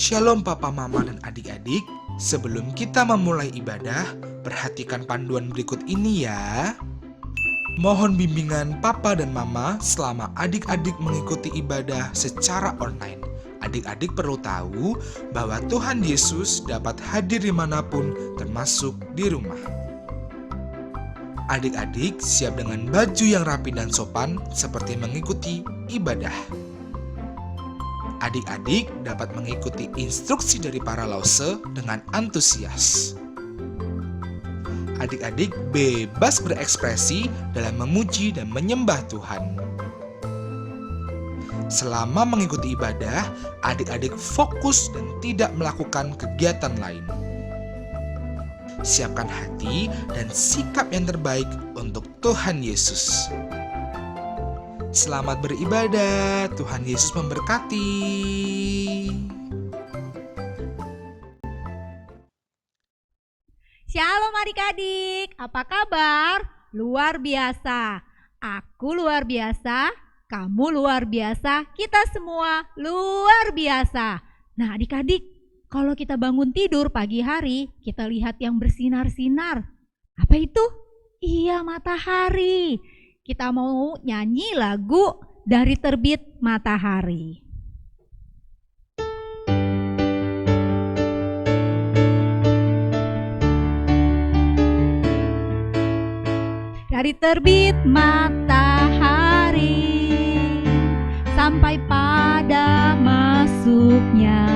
Shalom Papa, Mama, dan adik-adik. Sebelum kita memulai ibadah, perhatikan panduan berikut ini ya. Mohon bimbingan Papa dan Mama selama adik-adik mengikuti ibadah secara online. Adik-adik perlu tahu bahwa Tuhan Yesus dapat hadir dimanapun, termasuk di rumah. Adik-adik siap dengan baju yang rapi dan sopan seperti mengikuti ibadah. Adik-adik dapat mengikuti instruksi dari para lause dengan antusias. Adik-adik bebas berekspresi dalam memuji dan menyembah Tuhan. Selama mengikuti ibadah, adik-adik fokus dan tidak melakukan kegiatan lain. Siapkan hati dan sikap yang terbaik untuk Tuhan Yesus. Selamat beribadah, Tuhan Yesus memberkati. Shalom adik-adik, apa kabar? Luar biasa. Aku luar biasa, kamu luar biasa, kita semua luar biasa. Nah adik-adik, kalau kita bangun tidur pagi hari, kita lihat yang bersinar-sinar. Apa itu? Iya, matahari. Kita mau nyanyi lagu Dari Terbit Matahari. Dari terbit matahari sampai pada masuknya,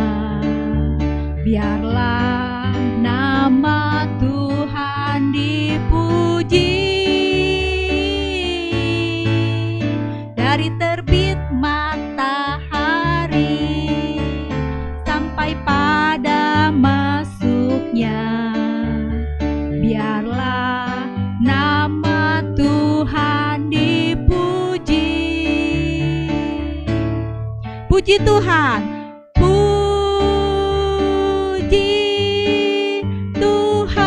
biarlah nama Tuhan dipuji. Dari terbit matahari sampai pada masuknya, biarlah nama Tuhan dipuji. Puji Tuhan, puji Tuhan,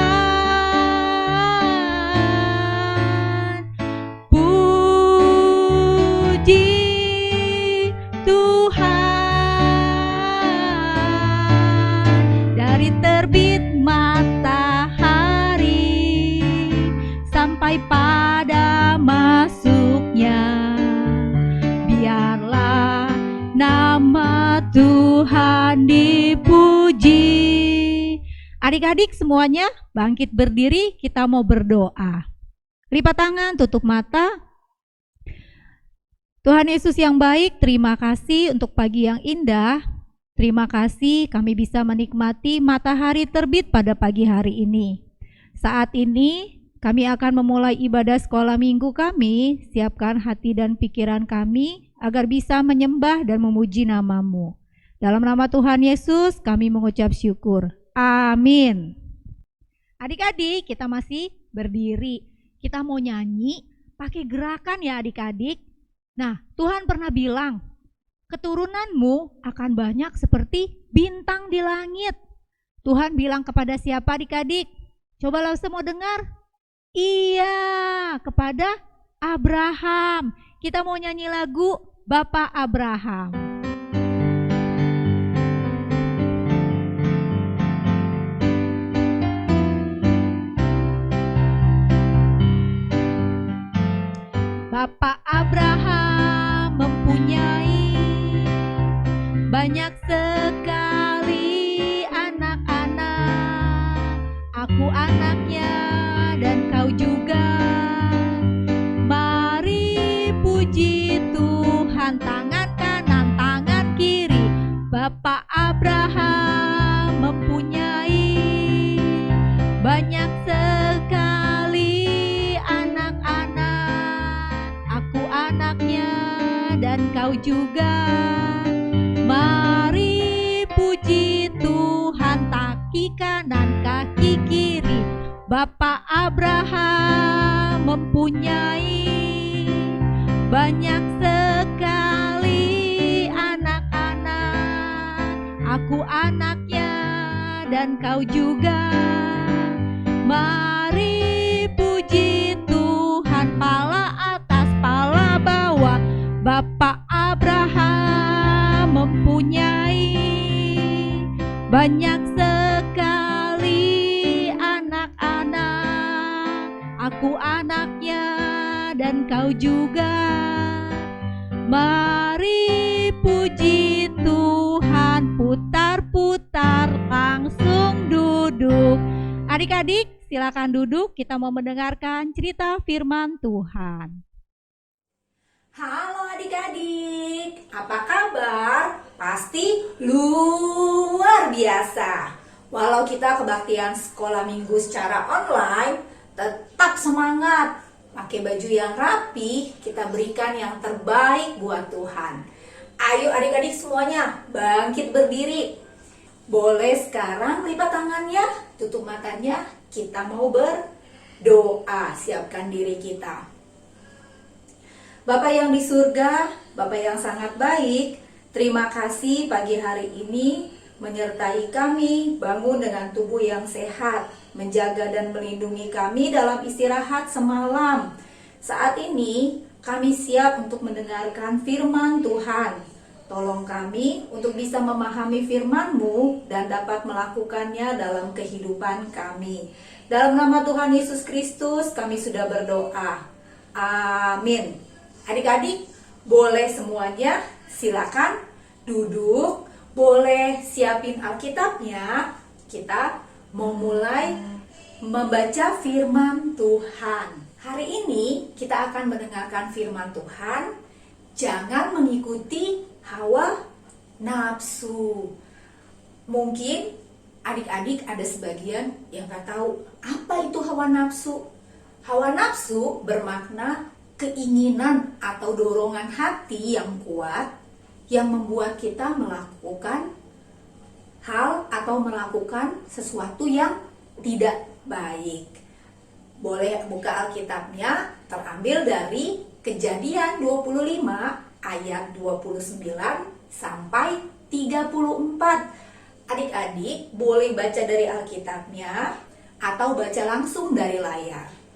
puji Tuhan. Dari terbit matahari sampai pada masuknya, biarlah nama Tuhan dipuji. Adik-adik semuanya bangkit berdiri, kita mau berdoa. Lipat tangan, tutup mata. Tuhan Yesus yang baik, terima kasih untuk pagi yang indah. Terima kasih kami bisa menikmati matahari terbit pada pagi hari ini. Saat ini kami akan memulai ibadah sekolah minggu kami. Siapkan hati dan pikiran kami agar bisa menyembah dan memuji nama-Mu. Dalam nama Tuhan Yesus kami mengucap syukur. Amin. Adik-adik, kita masih berdiri. Kita mau nyanyi pakai gerakan ya adik-adik. Nah, Tuhan pernah bilang, keturunanmu akan banyak seperti bintang di langit. Tuhan bilang kepada siapa adik-adik? Coba langsung semua dengar. Iya, kepada Abraham. Kita mau nyanyi lagu Bapak Abraham. Bapak Abraham mempunyai banyak sekali anak-anak. Aku anaknya dan kau juga. Mari puji Tuhan, tangan kanan, tangan kiri. Bapak Abraham mempunyai banyak sekali anak-anak. Aku anaknya dan kau juga. Mari puji Tuhan, kaki kanan, kaki kiri. Bapak Abraham mempunyai banyak sekali anak-anak. Aku anaknya dan kau juga. Mari puji Tuhan, pala atas, pala bawah. Bapak Abraham mempunyai Banyak sekali anak-anak, aku anaknya dan kau juga. Mari puji Tuhan, putar-putar langsung duduk. Adik-adik silakan duduk, kita mau mendengarkan cerita firman Tuhan. Halo adik-adik, apa kabar? Pasti luar biasa. Walau kita kebaktian sekolah minggu secara online, tetap semangat. Pakai baju yang rapi, kita berikan yang terbaik buat Tuhan. Ayo adik-adik semuanya, bangkit berdiri. Boleh sekarang lipat tangannya, tutup matanya, kita mau berdoa. Siapkan diri kita. Bapak yang di surga, Bapak yang sangat baik, terima kasih pagi hari ini menyertai kami bangun dengan tubuh yang sehat, menjaga dan melindungi kami dalam istirahat semalam. Saat ini kami siap untuk mendengarkan firman Tuhan. Tolong kami untuk bisa memahami firman-Mu dan dapat melakukannya dalam kehidupan kami. Dalam nama Tuhan Yesus Kristus kami sudah berdoa. Amin. Adik-adik, boleh semuanya silakan duduk, boleh siapin Alkitabnya. Kita mau mulai membaca firman Tuhan. Hari ini kita akan mendengarkan firman Tuhan. Jangan mengikuti hawa nafsu. Mungkin adik-adik ada sebagian yang gak tahu apa itu hawa nafsu. Hawa nafsu bermakna keinginan atau dorongan hati yang kuat yang membuat kita melakukan hal atau melakukan sesuatu yang tidak baik. Boleh buka Alkitabnya, terambil dari Kejadian 25 ayat 29 sampai 34. Adik-adik boleh baca dari Alkitabnya atau baca langsung dari layar.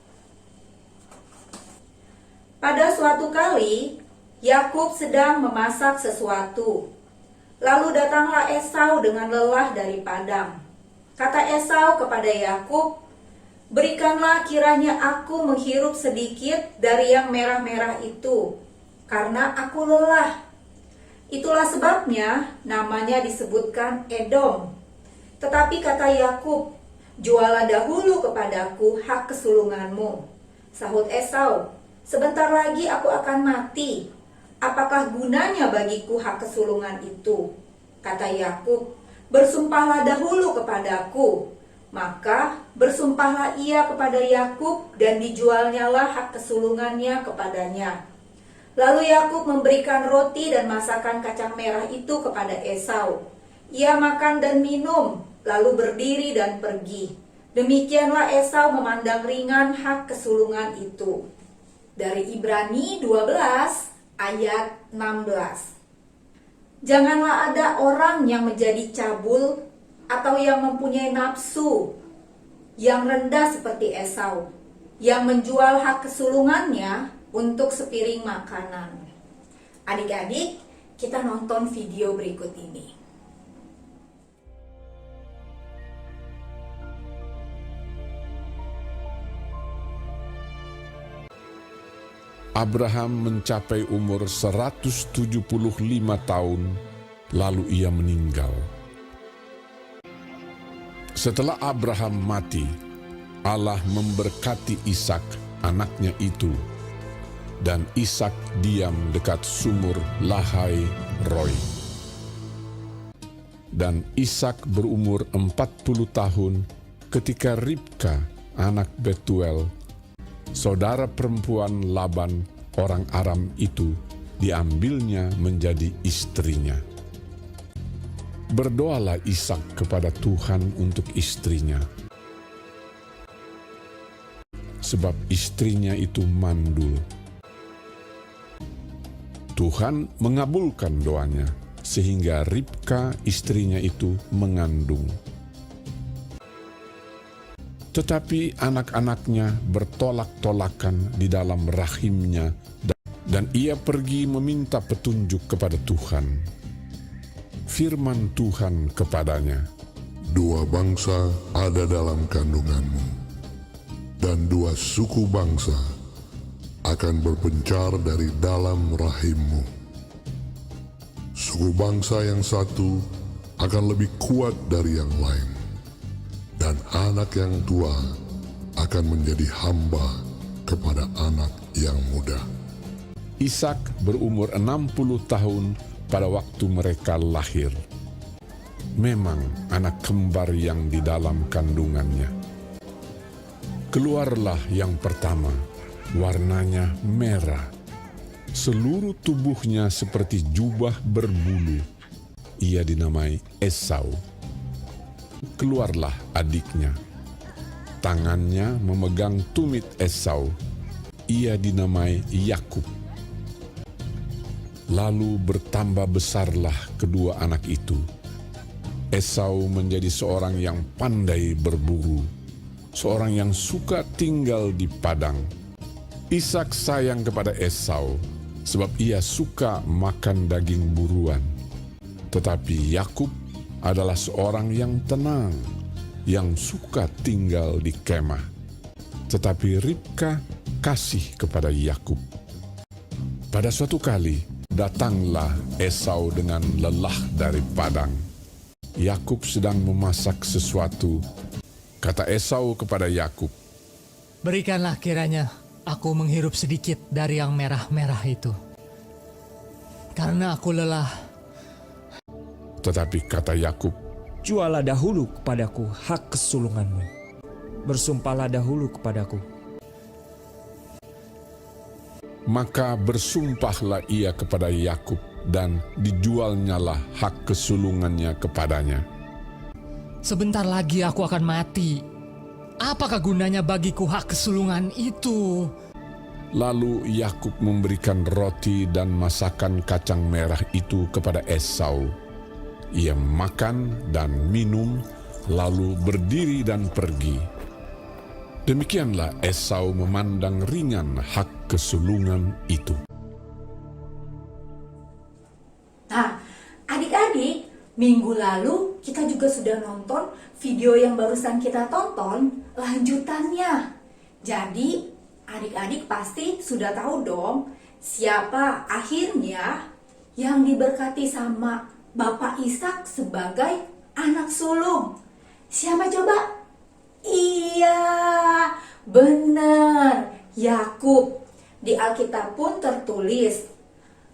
Pada suatu kali, Yakub sedang memasak sesuatu. Lalu datanglah Esau dengan lelah dari padang. Kata Esau kepada Yakub, "Berikanlah kiranya aku menghirup sedikit dari yang merah-merah itu, karena aku lelah." Itulah sebabnya namanya disebutkan Edom. Tetapi kata Yakub, "Jualah dahulu kepadaku hak kesulunganmu." Sahut Esau, "Sebentar lagi aku akan mati. Apakah gunanya bagiku hak kesulungan itu?" Kata Yakub, "Bersumpahlah dahulu kepadaku." Maka bersumpahlah ia kepada Yakub dan dijualnyalah hak kesulungannya kepadanya. Lalu Yakub memberikan roti dan masakan kacang merah itu kepada Esau. Ia makan dan minum, lalu berdiri dan pergi. Demikianlah Esau memandang ringan hak kesulungan itu. Dari Ibrani 12 ayat 16. Janganlah ada orang yang menjadi cabul atau yang mempunyai nafsu yang rendah seperti Esau, yang menjual hak kesulungannya untuk sepiring makanan. Adik-adik, kita nonton video berikut ini. Abraham mencapai umur 175 tahun, lalu ia meninggal. Setelah Abraham mati, Allah memberkati Ishak, anaknya itu, dan Ishak diam dekat sumur Lahai Roi. Dan Ishak berumur 40 tahun ketika Ribka, anak Betuel, saudara perempuan Laban orang Aram itu, diambilnya menjadi istrinya. Berdoalah Ishak kepada Tuhan untuk istrinya, sebab istrinya itu mandul. Tuhan mengabulkan doanya, sehingga Ribka istrinya itu mengandung. Tetapi anak-anaknya bertolak-tolakan di dalam rahimnya, dan ia pergi meminta petunjuk kepada Tuhan. Firman Tuhan kepadanya, 2 bangsa ada dalam kandunganmu, dan 2 suku bangsa akan berpencar dari dalam rahimmu. Suku bangsa yang satu akan lebih kuat dari yang lain, dan anak yang tua akan menjadi hamba kepada anak yang muda. Ishak berumur 60 tahun pada waktu mereka lahir. Memang anak kembar yang di dalam kandungannya. Keluarlah yang pertama, warnanya merah. Seluruh tubuhnya seperti jubah berbulu. Ia dinamai Esau. Keluarlah adiknya. Tangannya memegang tumit Esau. Ia dinamai Yakub. Lalu bertambah besarlah kedua anak itu. Esau menjadi seorang yang pandai berburu, seorang yang suka tinggal di padang. Ishak sayang kepada Esau, sebab ia suka makan daging buruan. Tetapi Yakub adalah seorang yang tenang, yang suka tinggal di kemah. Tetapi Ribka kasih kepada Yakub. Pada suatu kali, datanglah Esau dengan lelah dari padang. Yakub sedang memasak sesuatu. Kata Esau kepada Yakub, "Berikanlah kiranya aku menghirup sedikit dari yang merah-merah itu, karena aku lelah." Tetapi kata Yakub, Jualah dahulu kepadaku hak kesulunganmu. Bersumpahlah dahulu kepadaku. maka bersumpahlah ia kepada Yakub dan dijualnyalah hak kesulungannya kepadanya. Sebentar lagi aku akan mati. Apakah gunanya bagiku hak kesulungan itu? Lalu Yakub memberikan roti dan masakan kacang merah itu kepada Esau. Ia makan dan minum, lalu berdiri dan pergi. Demikianlah Esau memandang ringan hak kesulungan itu. Nah, adik-adik, minggu lalu kita juga sudah nonton video yang barusan kita tonton, lanjutannya. Jadi, adik-adik pasti sudah tahu dong siapa akhirnya yang diberkati sama Bapak Ishak sebagai anak sulung. Siapa coba? Iya, benar, Yakub. Di Alkitab pun tertulis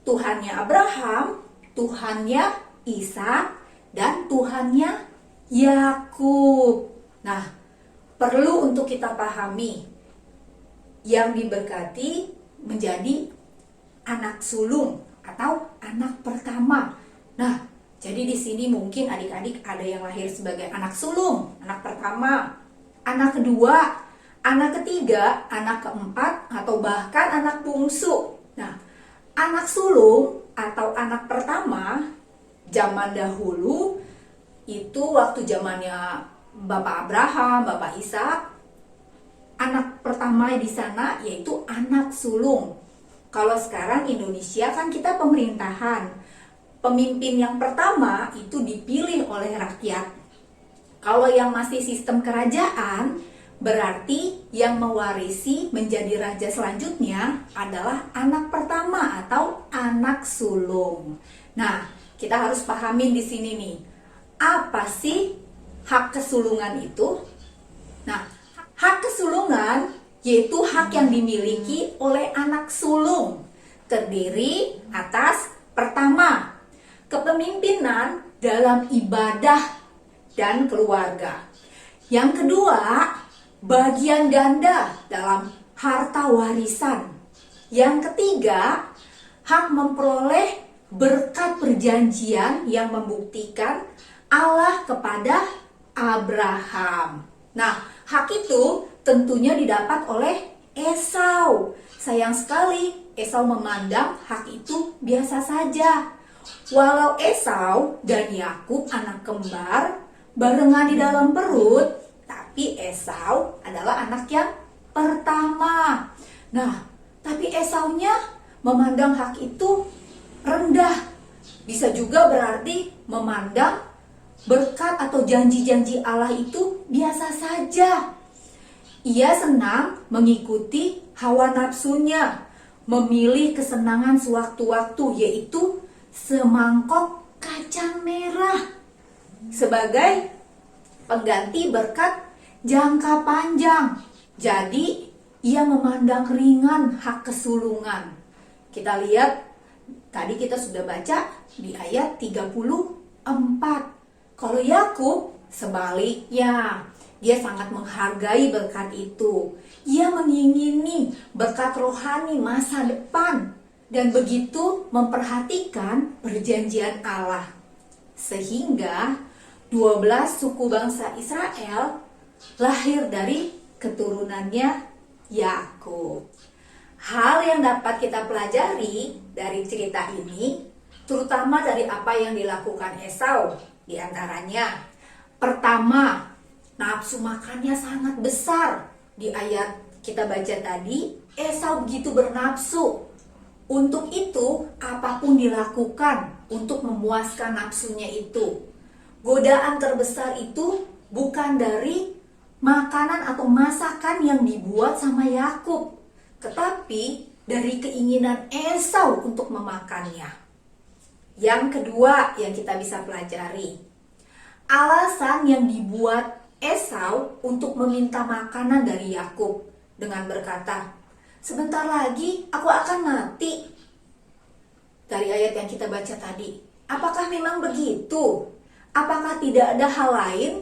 Tuhannya Abraham, Tuhannya Ishak, dan Tuhannya Yakub. Nah, perlu untuk kita pahami, yang diberkati menjadi anak sulung atau anak pertama. Nah, jadi di sini mungkin adik-adik ada yang lahir sebagai anak sulung, anak pertama, anak kedua, anak ketiga, anak keempat, atau bahkan anak bungsu. Nah, anak sulung atau anak pertama zaman dahulu itu waktu zamannya Bapak Abraham, Bapak Ishak, anak pertama di sana yaitu anak sulung. Kalau sekarang Indonesia kan kita pemerintahan. Pemimpin yang pertama itu dipilih oleh rakyat. Kalau yang masih sistem kerajaan, berarti yang mewarisi menjadi raja selanjutnya adalah anak pertama atau anak sulung. Nah, kita harus pahamin di sini nih. Apa sih hak kesulungan itu? Nah, hak kesulungan yaitu hak yang dimiliki oleh anak sulung, terdiri atas pertama, kepemimpinan dalam ibadah dan keluarga. Yang kedua, bagian ganda dalam harta warisan. Yang ketiga, hak memperoleh berkat perjanjian yang membuktikan Allah kepada Abraham. Nah, hak itu tentunya didapat oleh Esau. Sayang sekali, Esau memandang hak itu biasa saja. Walau Esau dan Yakub anak kembar barengan di dalam perut, tapi Esau adalah anak yang pertama. Nah, tapi Esaunya memandang hak itu rendah. Bisa juga berarti memandang berkat atau janji-janji Allah itu biasa saja. Ia senang mengikuti hawa nafsunya, memilih kesenangan sewaktu-waktu, yaitu semangkok kacang merah sebagai pengganti berkat jangka panjang. Jadi, ia memandang ringan hak kesulungan. Kita lihat, tadi kita sudah baca di ayat 34. Kalau Yakub sebaliknya, dia sangat menghargai berkat itu. Ia mengingini berkat rohani masa depan dan begitu memperhatikan perjanjian Allah. Sehingga 12 suku bangsa Israel lahir dari keturunannya Yakub. Hal yang dapat kita pelajari dari cerita ini, terutama dari apa yang dilakukan Esau, di antaranya, pertama, nafsu makannya sangat besar. Di ayat kita baca tadi, Esau begitu bernafsu. Untuk itu, apapun dilakukan untuk memuaskan nafsunya itu. Godaan terbesar itu bukan dari makanan atau masakan yang dibuat sama Yakub, tetapi dari keinginan Esau untuk memakannya. Yang kedua yang kita bisa pelajari, alasan yang dibuat Esau untuk meminta makanan dari Yakub dengan berkata, "Sebentar lagi aku akan mati." Dari ayat yang kita baca tadi, apakah memang begitu? Apakah tidak ada hal lain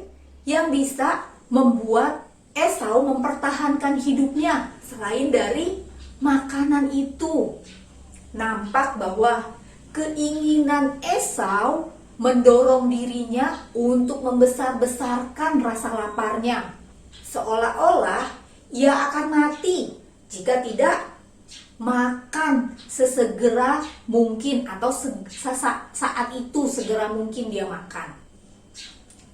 yang bisa membuat Esau mempertahankan hidupnya selain dari makanan itu? Nampak bahwa keinginan Esau mendorong dirinya untuk membesar-besarkan rasa laparnya. Seolah-olah ia akan mati jika tidak makan sesegera mungkin atau saat itu segera mungkin dia makan.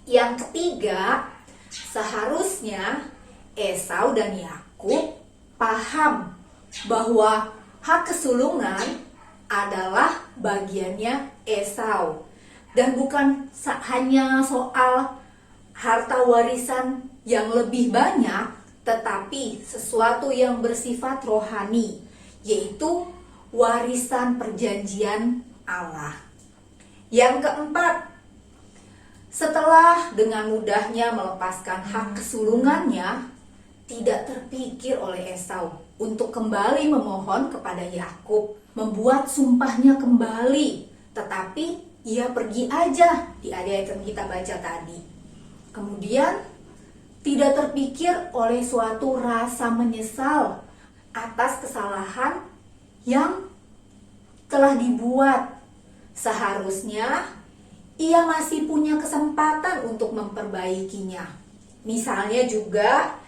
Yang ketiga, seharusnya Esau dan Yakub paham bahwa hak kesulungan adalah bagiannya Esau dan bukan hanya soal harta warisan yang lebih banyak, tetapi sesuatu yang bersifat rohani, yaitu warisan perjanjian Allah. Yang keempat, setelah dengan mudahnya melepaskan hak kesulungannya, tidak terpikir oleh Esau untuk kembali memohon kepada Yakub, membuat sumpahnya kembali, tetapi ia pergi aja di ayat yang kita baca tadi. Kemudian tidak terpikir oleh suatu rasa menyesal atas kesalahan yang telah dibuat. Seharusnya ia masih punya kesempatan untuk memperbaikinya. Misalnya juga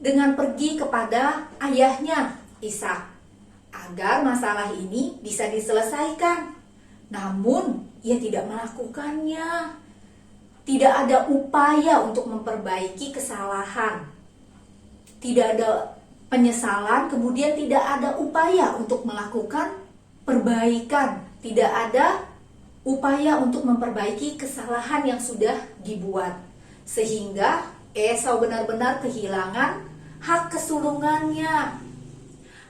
dengan pergi kepada ayahnya Ishak agar masalah ini bisa diselesaikan. Namun ia tidak melakukannya. Tidak ada upaya untuk memperbaiki kesalahan. Tidak ada penyesalan, kemudian tidak ada upaya untuk melakukan perbaikan. Tidak ada upaya untuk memperbaiki kesalahan yang sudah dibuat. Sehingga Esau benar-benar kehilangan hak kesulungannya.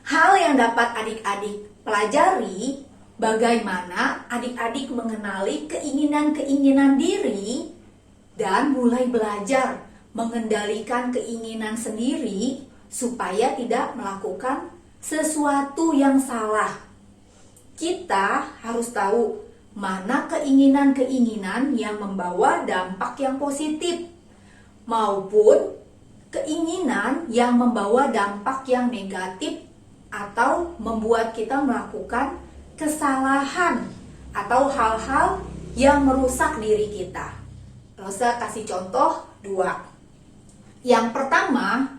Hal yang dapat adik-adik pelajari, bagaimana adik-adik mengenali keinginan-keinginan diri dan mulai belajar mengendalikan keinginan sendiri supaya tidak melakukan sesuatu yang salah. Kita harus tahu mana keinginan-keinginan yang membawa dampak yang positif maupun keinginan yang membawa dampak yang negatif atau membuat kita melakukan kesalahan atau hal-hal yang merusak diri kita. Rosa kasih contoh 2. Yang pertama,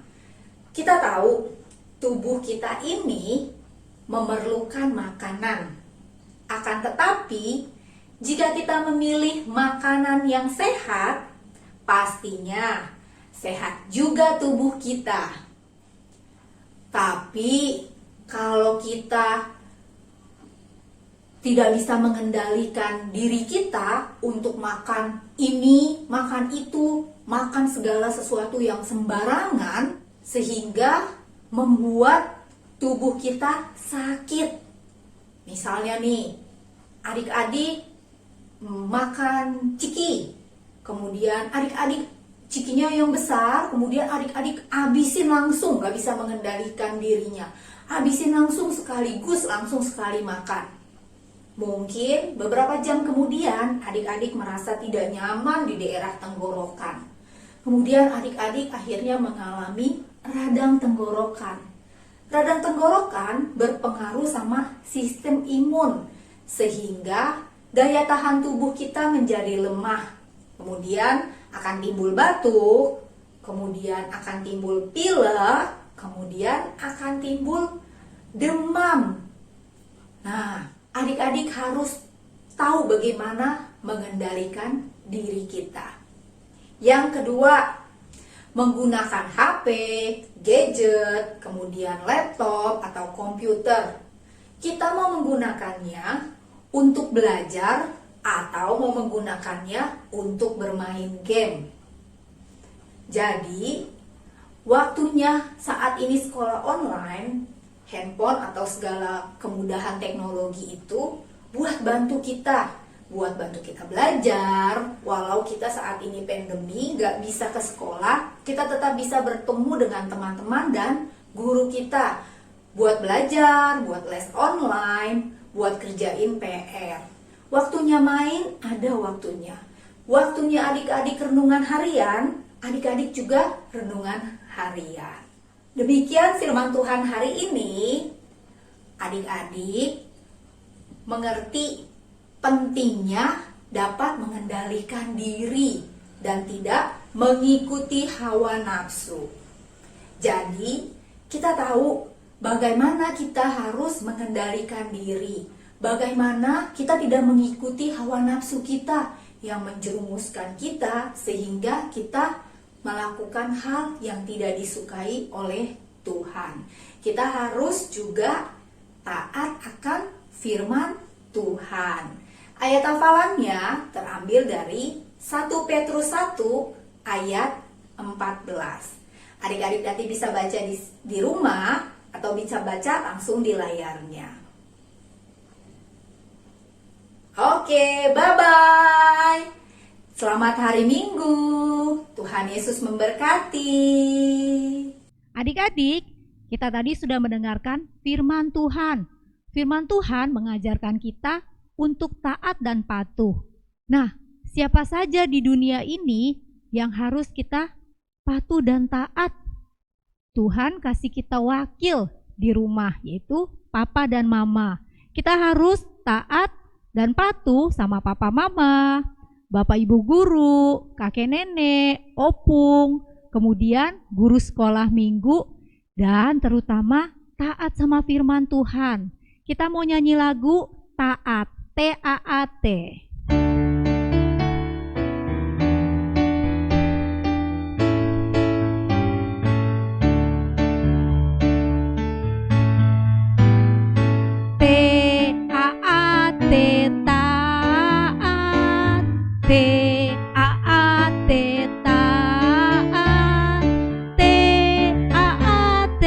kita tahu tubuh kita ini memerlukan makanan. Akan tetapi, jika kita memilih makanan yang sehat, pastinya sehat juga tubuh kita. Tapi, kalau kita tidak bisa mengendalikan diri kita untuk makan ini, makan itu, makan segala sesuatu yang sembarangan, sehingga membuat tubuh kita sakit. Misalnya nih, adik-adik makan ciki, kemudian adik-adik cikinya yang besar, kemudian adik-adik habisin langsung, gak bisa mengendalikan dirinya, habisin langsung sekaligus, langsung sekali makan. Mungkin beberapa jam kemudian adik-adik merasa tidak nyaman di daerah tenggorokan. Kemudian adik-adik akhirnya mengalami radang tenggorokan. Radang tenggorokan berpengaruh sama sistem imun, sehingga daya tahan tubuh kita menjadi lemah. Kemudian akan timbul batuk, kemudian akan timbul pilek, kemudian akan timbul demam. Nah, adik-adik harus tahu bagaimana mengendalikan diri kita. Yang kedua, menggunakan HP, gadget, kemudian laptop atau komputer. Kita mau menggunakannya untuk belajar atau mau menggunakannya untuk bermain game. Jadi, waktunya saat ini sekolah online, handphone atau segala kemudahan teknologi itu buat bantu kita belajar. Walau kita saat ini pandemi gak bisa ke sekolah, kita tetap bisa bertemu dengan teman-teman dan guru kita, buat belajar, buat les online, buat kerjain PR. Waktunya main ada waktunya. Waktunya adik-adik renungan harian, adik-adik juga renungan harian. Demikian firman Tuhan hari ini. Adik-adik mengerti pentingnya dapat mengendalikan diri dan tidak mengikuti hawa nafsu. Jadi, kita tahu bagaimana kita harus mengendalikan diri. Bagaimana kita tidak mengikuti hawa nafsu kita yang menjerumuskan kita sehingga kita melakukan hal yang tidak disukai oleh Tuhan. Kita harus juga taat akan firman Tuhan. Ayat hafalannya terambil dari 1 Petrus 1 ayat 14. Adik-adik nanti bisa baca di rumah atau bisa baca langsung di layarnya. Oke, bye-bye. Selamat hari Minggu. Tuhan Yesus memberkati. Adik-adik, kita tadi sudah mendengarkan firman Tuhan. Firman Tuhan mengajarkan kita untuk taat dan patuh. Nah, siapa saja di dunia ini yang harus kita patuh dan taat? Tuhan kasih kita wakil di rumah, yaitu papa dan mama. Kita harus taat dan patuh sama papa mama, bapak ibu guru, kakek nenek, opung, kemudian guru sekolah minggu, dan terutama taat sama firman Tuhan. Kita mau nyanyi lagu Taat, T-A-A-T. T-A-A-T, taat, T-A-A-T, taat, T-A-A-T,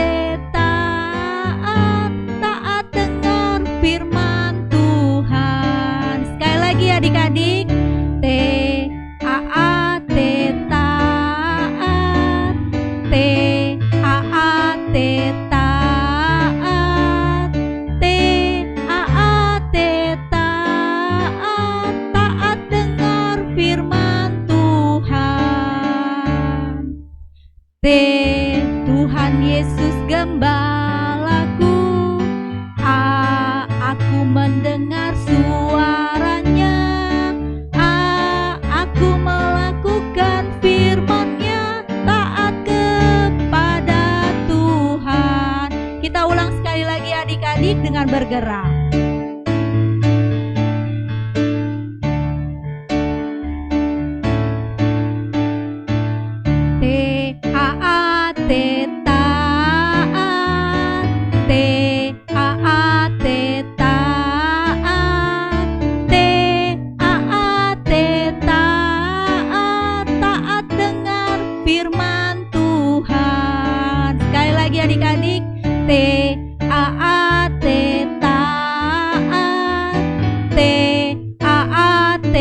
taat, taat dengar firman Tuhan. Sekali lagi adik-adik, T-A-A-T, taat, T-A-A-T, taat, T-A-A-T, taat, taat dengar firman Tuhan. T, Tuhan Yesus gembalaku. A, aku mendengar suaranya. A, aku melakukan firman-Nya, taat kepada Tuhan. Kita ulang sekali lagi adik-adik dengan bergerak. T-A-A-T, taat, T-A-A-T, taat, adik-adik. T-A-A-T, taat. T-A-A-T,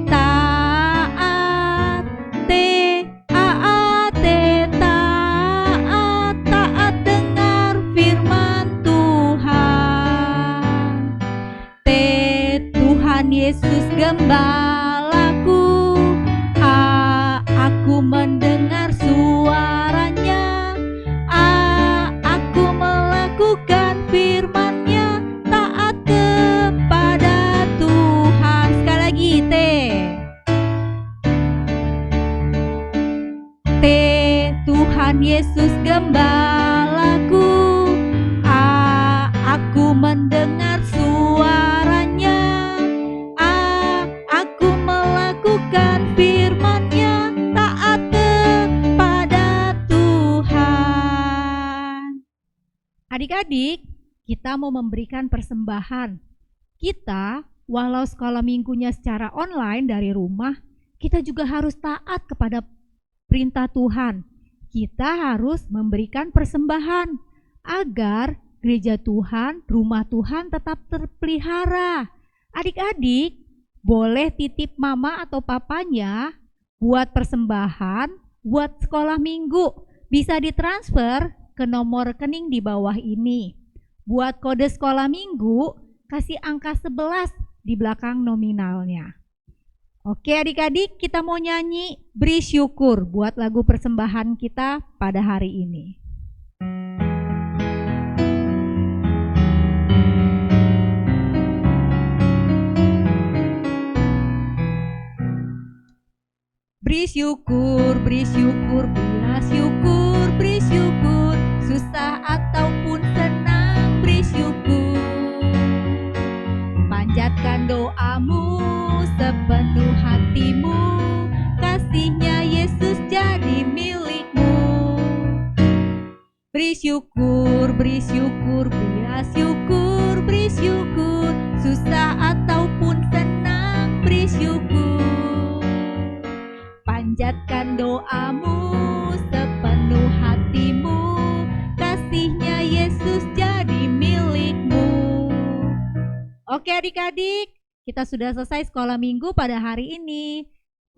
taat. T-A-A-T, taat. Taat dengar firman Tuhan. T, Tuhan Yesus gembalaku. A, aku mendengar suaranya. A, aku melakukan firman-Nya. Taat kepada Tuhan. Sekali lagi, T. T, Tuhan Yesus gembalaku. A, aku mendengar suaranya. A, aku melakukan firman-Nya. Taat kepada Tuhan. Adik-adik, kita mau memberikan persembahan. Kita, walau sekolah minggunya secara online dari rumah, kita juga harus taat kepada perintah Tuhan. Kita harus memberikan persembahan agar gereja Tuhan, rumah Tuhan tetap terpelihara. Adik-adik, boleh titip mama atau papanya buat persembahan, buat sekolah minggu. Bisa ditransfer ke nomor rekening di bawah ini. Buat kode sekolah minggu, kasih angka 11 di belakang nominalnya. Oke adik-adik, kita mau nyanyi Beri Syukur buat lagu persembahan kita pada hari ini. Beri syukur, bila syukur, beri syukur, susah ataupun senang, beri syukur. Panjatkan doamu sepenuh hatimu, kasih-Nya Yesus jadi milikmu. Beri syukur, bila syukur, beri syukur, susah ataupun senang, beri syukur. Panjatkan doamu sepenuh hatimu, kasih-Nya Yesus jadi milikmu. Oke adik-adik, kita sudah selesai sekolah minggu pada hari ini.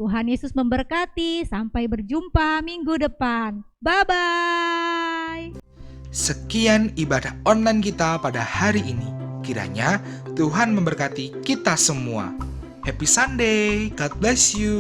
Tuhan Yesus memberkati, sampai berjumpa minggu depan. Bye-bye. Sekian ibadah online kita pada hari ini. Kiranya Tuhan memberkati kita semua. Happy Sunday, God bless you.